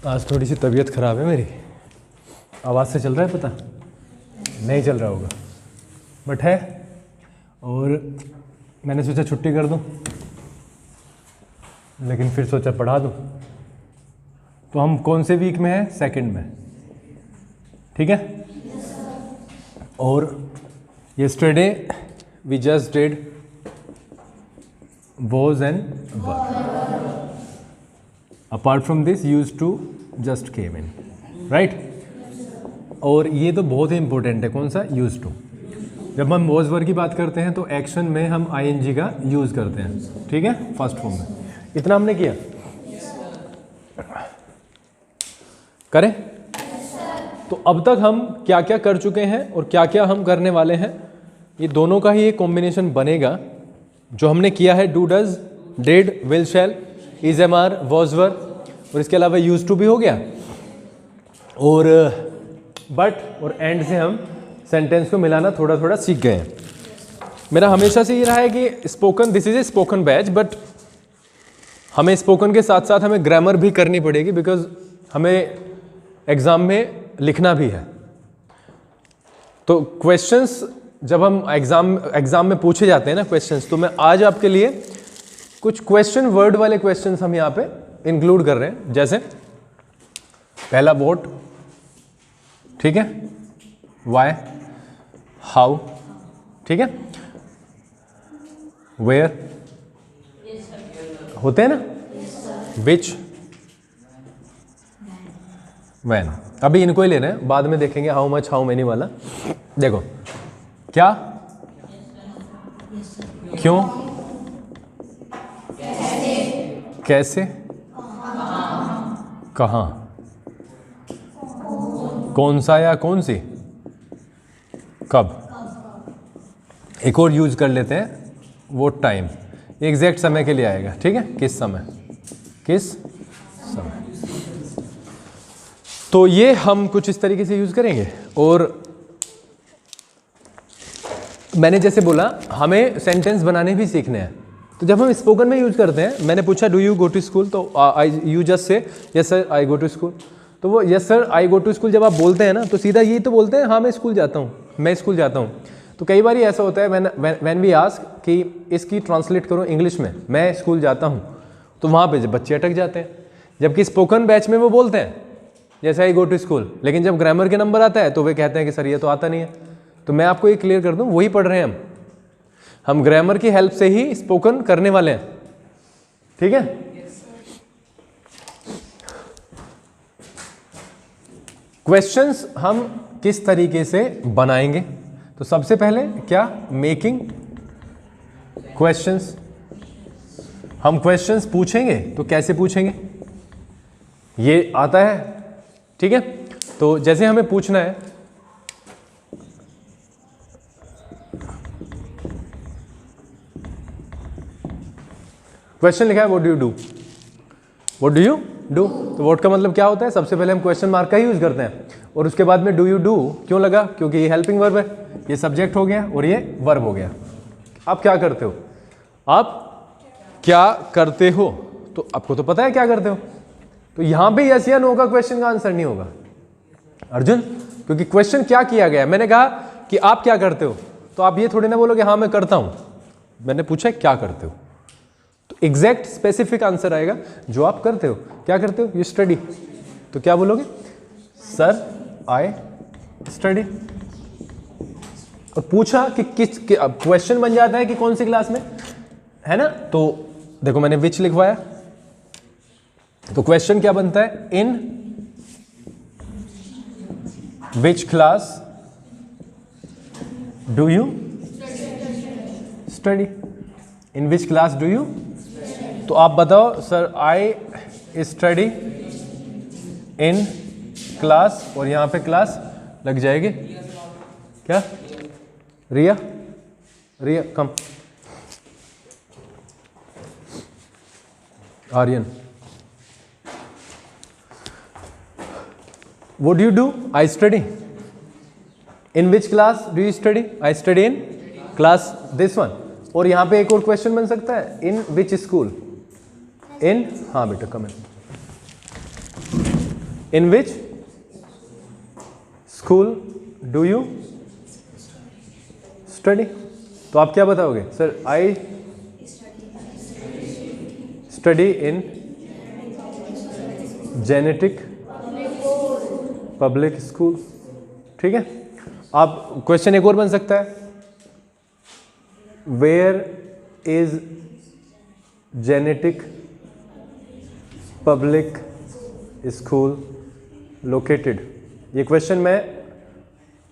आज थोड़ी सी तबीयत ख़राब है मेरी। आवाज़ से चल रहा है पता नहीं चल रहा होगा बट है, और मैंने सोचा छुट्टी कर दूं, लेकिन फिर सोचा पढ़ा दूं। तो हम कौन से वीक में हैं? सेकंड में, ठीक है। और yesterday we just did was and were. Apart from this used to just came in, right? और ये तो बहुत ही इंपॉर्टेंट है, कौन सा? used to। जब हम was were की बात करते हैं तो एक्शन में हम ing का यूज़ करते हैं, ठीक है, फर्स्ट फॉर्म में। इतना हमने किया, करें? तो अब तक हम क्या क्या कर चुके हैं और क्या क्या हम करने वाले हैं, ये दोनों का ही एक कॉम्बिनेशन बनेगा। जो हमने किया है do does, did, will, shall, is, am, are, was, were, और इसके अलावा यूज टू भी हो गया, और बट और एंड से हम सेंटेंस को मिलाना थोड़ा थोड़ा सीख गए हैं। मेरा हमेशा से ये रहा है कि spoken, this is a spoken batch, but हमें स्पोकन के साथ साथ हमें ग्रामर भी करनी पड़ेगी, बिकॉज हमें एग्ज़ाम में लिखना भी है। तो क्वेश्चंस जब हम एग्ज़ाम में पूछे जाते हैं ना क्वेश्चंस, तो मैं आज आपके लिए कुछ क्वेश्चन वर्ड वाले क्वेश्चंस हम यहाँ पे इंक्लूड कर रहे हैं। जैसे पहला व्हाट, ठीक है, व्हाई, हाउ, ठीक है, वेयर होते हैं ना, विच, व्हेन। अभी इनको ही लेना है, बाद में देखेंगे हाउ मच, हाउ मेनी वाला। देखो, क्या, क्यों, कैसे, कहाँ, कौन सा या कौन सी, कब। एक और यूज कर लेते हैं, वो टाइम, एग्जैक्ट समय के लिए आएगा, ठीक है, किस समय, किस समय। तो ये हम कुछ इस तरीके से यूज करेंगे। और मैंने जैसे बोला हमें सेंटेंस बनाने भी सीखने हैं, तो जब हम स्पोकन में यूज करते हैं, मैंने पूछा do you go to school, तो you just say yes sir I go to school. तो वो yes sir I go to school जब आप बोलते हैं ना, तो सीधा यही तो बोलते हैं, हाँ मैं स्कूल जाता हूँ, मैं स्कूल जाता हूँ। तो कई बार ऐसा होता है व्हेन वी आस्क कि इसकी ट्रांसलेट करो इंग्लिश में, मैं स्कूल जाता हूँ, तो वहाँ पे बच्चे अटक जाते हैं। जबकि स्पोकन बैच में वो बोलते हैं जैसे आई गो टू स्कूल, लेकिन जब ग्रामर के नंबर आता है तो वे कहते हैं कि सर ये तो आता नहीं है। तो मैं आपको ये क्लियर कर दूं, वही पढ़ रहे हैं हम ग्रामर की हेल्प से ही स्पोकन करने वाले हैं, ठीक है। क्वेश्चंस हम किस तरीके से बनाएंगे, तो सबसे पहले क्या, मेकिंग क्वेश्चंस। हम क्वेश्चंस पूछेंगे तो कैसे पूछेंगे, ये आता है, ठीक है। तो जैसे हमें पूछना है, क्वेश्चन लिखा है what do you do, what do you do, तो व्हाट का मतलब क्या होता है, सबसे पहले हम क्वेश्चन मार्क का ही यूज करते हैं, और उसके बाद में डू यू डू क्यों लगा, क्योंकि ये हेल्पिंग वर्ब है, ये सब्जेक्ट हो गया और ये वर्ब हो गया। आप क्या करते हो, आप क्या करते हो, तो आपको तो पता है क्या करते हो। तो यहां पे यस या नो का क्वेश्चन का आंसर नहीं होगा अर्जुन, क्योंकि क्वेश्चन क्या किया गया है। मैंने कहा कि आप क्या करते हो, तो आप ये थोड़ी ना बोलोगे हाँ मैं करता हूं, मैंने पूछा क्या करते हो, तो एग्जैक्ट स्पेसिफिक आंसर आएगा जो आप करते हो। क्या करते हो, यू स्टडी, तो क्या बोलोगे, सर आई स्टडी। और पूछा कि किस, क्वेश्चन बन जाता है कि कौन सी क्लास में, है ना। तो देखो मैंने विच लिखवाया, तो क्वेश्चन क्या बनता है, in which class do you study, in which class do you. तो आप बताओ, sir I study in class, और यहां पे क्लास लग जाएगी, क्या, रिया, रिया कम, Aryan. What do you do? I study. In which class do you study? I study in class this one. और यहाँ पे एक और क्वेश्चन बन सकता है, in which school? In, हाँ बेटा comment, in which school do you study? तो आप क्या बताओगे? Sir I study in genetic public school. ठीक है, आप क्वेश्चन एक और बन सकता है, where is genetic public school located? ये क्वेश्चन मैं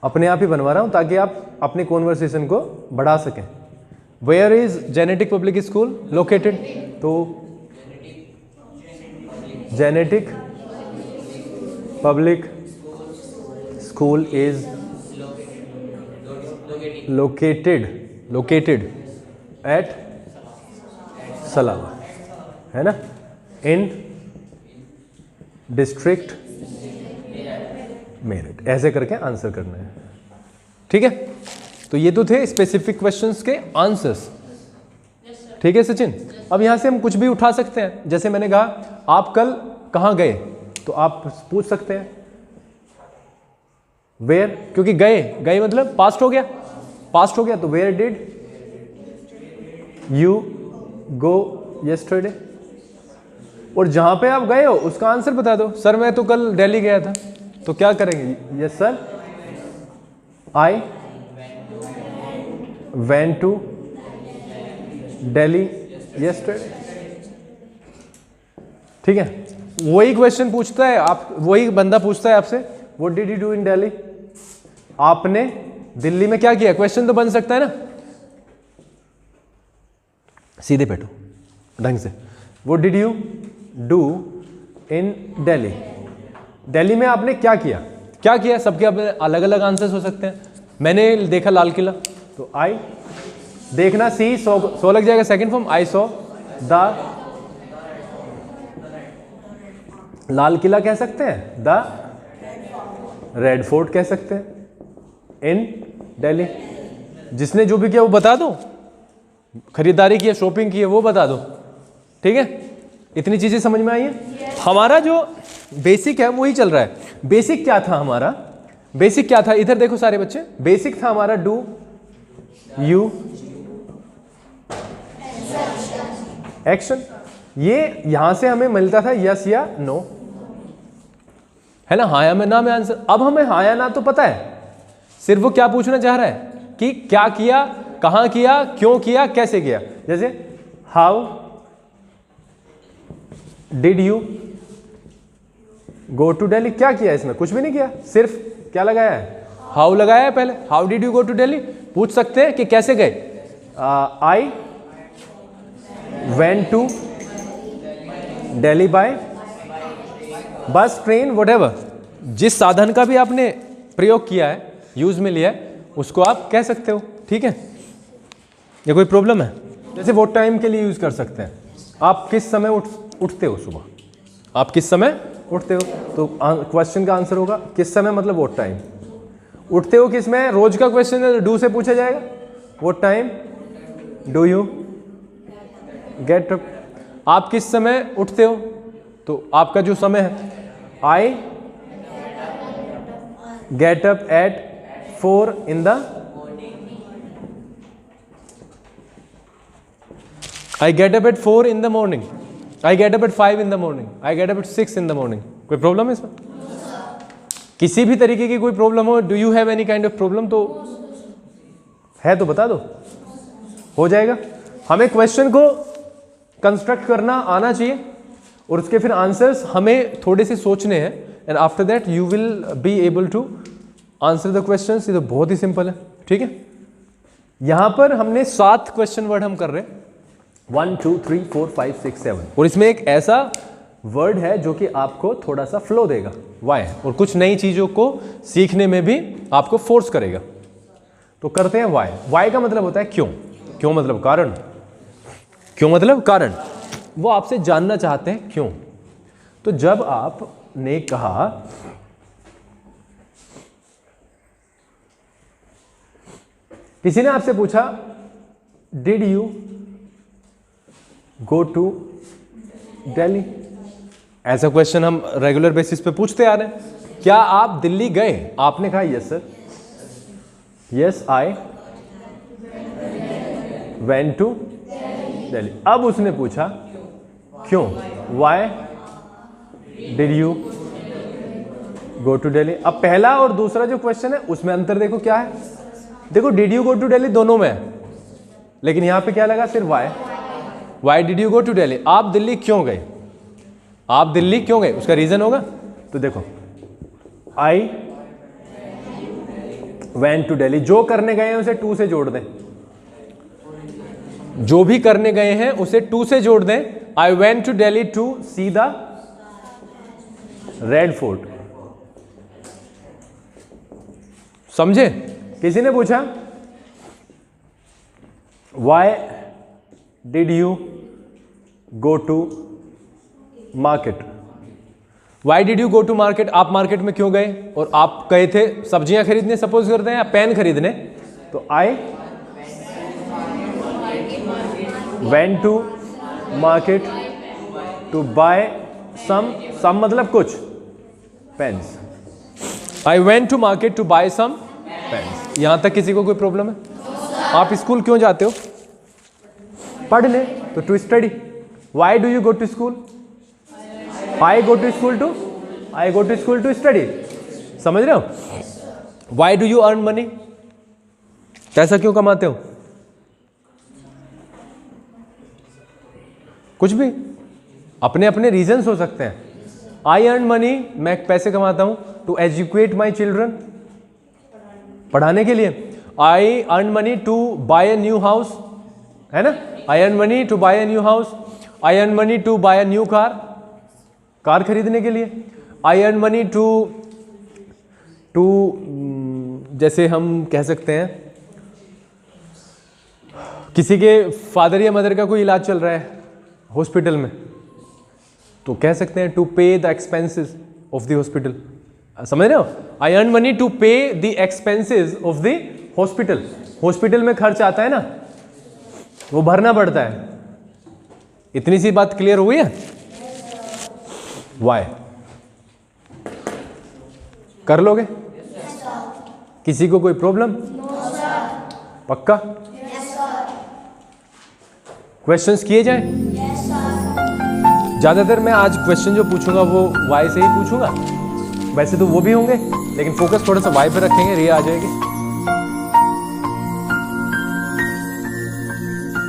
अपने आप ही बनवा रहा हूं ताकि आप अपने कॉन्वर्सेशन को बढ़ा सकें। Where is genetic public school located? तो Genetic public School is located at Salalah, है ना, इन डिस्ट्रिक्ट मेरठ। ऐसे करके आंसर करना है। ठीक है, तो ये तो थे स्पेसिफिक क्वेश्चंस के आंसर्स। ठीक है सचिन, अब यहां से हम कुछ भी उठा सकते हैं। जैसे मैंने कहा आप कल कहां गए, तो आप पूछ सकते हैं वेयर, क्योंकि गए मतलब पास्ट हो गया, तो where did you go yesterday? और जहां पे आप गए हो उसका आंसर बता दो। सर मैं तो कल दिल्ली गया था, तो क्या करेंगे? Yes sir, I went to Delhi yesterday. ठीक है, वही क्वेश्चन पूछता है वही बंदा पूछता है आपसे what did you do in Delhi? आपने दिल्ली में क्या किया? क्वेश्चन तो बन सकता है ना, सीधे बैठो ढंग से। What did you do in Delhi? Delhi में आपने क्या किया? सबके अपने अलग अलग आंसर्स हो सकते हैं। मैंने देखा लाल किला, तो आई देखना, सी सो लग जाएगा second form, I saw the Lal Qila कह सकते हैं, द रेड फोर्ट कह सकते हैं इन दिल्ली। जिसने जो भी किया वो बता दो, खरीदारी की है, शॉपिंग की है, वो बता दो। ठीक है, इतनी चीजें समझ में आई है। हमारा जो बेसिक है वही चल रहा है। बेसिक क्या था हमारा? बेसिक क्या था? इधर देखो सारे बच्चे, बेसिक था हमारा डू यू एक्शन। ये यहां से हमें मिलता था यस या नो, है ना, हाँ या में ना में आंसर। अब हमें हाँ या ना तो पता है, सिर्फ वो क्या पूछना चाह रहा है कि क्या किया, कहां किया, क्यों किया, कैसे किया। जैसे how did you go to Delhi? क्या किया इसमें? कुछ भी नहीं किया, सिर्फ क्या लगाया है? हाउ लगाया है पहले। How did you go to Delhi? पूछ सकते हैं कि कैसे गए। I went to Delhi by bus, train, whatever. जिस साधन का भी आपने प्रयोग किया है, यूज में लिया है, उसको आप कह सकते हो। ठीक है, ये कोई प्रॉब्लम है? जैसे वो टाइम के लिए यूज कर सकते हैं। आप किस समय उठते हो सुबह? आप किस समय उठते हो? तो क्वेश्चन का आंसर होगा किस समय, मतलब वो टाइम। उठते हो किस में? रोज का क्वेश्चन है, डू से पूछा जाएगा। वो time do you get up? आप किस समय उठते हो? तो आपका जो समय है, I get up at 4 in the I get up at 4 in the morning. I get up at 5 in the morning. I get up at 6 in the morning. कोई प्रॉब्लम है इसमें? किसी भी तरीके की कोई प्रॉब्लम हो, do you have any kind of problem, तो है तो बता दो, हो जाएगा। हमें क्वेश्चन को कंस्ट्रक्ट करना आना चाहिए और उसके फिर आंसर्स हमें थोड़े से सोचने हैं, and after that you will be able to answer the questions. ये तो बहुत ही सिंपल है। ठीक है, यहां पर हमने 7 क्वेश्चन वर्ड हम कर रहे हैं, 1 2 3 4 5 6 7, और इसमें एक ऐसा वर्ड है जो कि आपको थोड़ा सा फ्लो देगा, वाई, और कुछ नई चीजों को सीखने में भी आपको फोर्स करेगा। तो करते हैं वाई। वाई का मतलब होता है क्यों। क्यों मतलब कारण। क्यों मतलब कारण। वो आपसे जानना चाहते हैं क्यों। तो जब आपने कहा किसी ने आपसे पूछा did you go to Delhi, ऐसा क्वेश्चन हम रेगुलर बेसिस पे पूछते आ रहे हैं। क्या आप दिल्ली गए? आपने कहा yes sir, yes I went to Delhi. अब उसने पूछा क्यों, why did you go to Delhi. अब पहला और दूसरा जो क्वेश्चन है उसमें अंतर देखो क्या है। देखो did you go to Delhi दोनों में है, लेकिन यहां पे क्या लगा, सिर्फ why did you go to Delhi. आप दिल्ली क्यों गए? आप दिल्ली क्यों गए, उसका रीजन होगा। तो देखो आई वेंट टू दिल्ली, जो करने गए हैं उसे टू से जोड़ दें, जो भी करने गए हैं उसे टू से जोड़ दें। I went to Delhi to see the red fort. समझे? किसी ने पूछा why did you go to market. Why did you go to market, आप मार्केट में क्यों गए? और आप गए थे सब्जियां खरीदने सपोज करते हैं, या पेन खरीदने। तो I went to market to buy some मतलब कुछ pens. I went to market to buy some pens. यहां तक किसी को कोई प्रॉब्लम है? आप स्कूल क्यों जाते हो? पढ़ने। तो to study. Why do you go to school? I go to school to study. समझ रहे हो? Why do you earn money? पैसा क्यों कमाते हो? कुछ भी, अपने अपने रीजंस हो सकते हैं। आई अर्न मनी, मैं पैसे कमाता हूं टू एजुकेट माई चिल्ड्रन, पढ़ाने के लिए। I earn money to buy a new house, है ना? I earn money to buy a new house. I earn money to buy a new car, car खरीदने के लिए। आई अर्न मनी टू जैसे हम कह सकते हैं किसी के फादर या मदर का कोई इलाज चल रहा है हॉस्पिटल में, तो कह सकते हैं टू पे the expenses of the hospital. समझ रहे हो? आई अर्न मनी टू पे the expenses of the hospital. Hospital में खर्च आता है ना, वो भरना पड़ता है। इतनी सी बात क्लियर हुई है? वाई कर लोगे? किसी को कोई प्रॉब्लम? पक्का? क्वेश्चंस किए जाएं? ज्यादातर मैं आज क्वेश्चन जो पूछूंगा वो वाई से ही पूछूंगा, वैसे तो वो भी होंगे, लेकिन फोकस थोड़ा सा वाई पे रखेंगे, रिया आ जाएगी।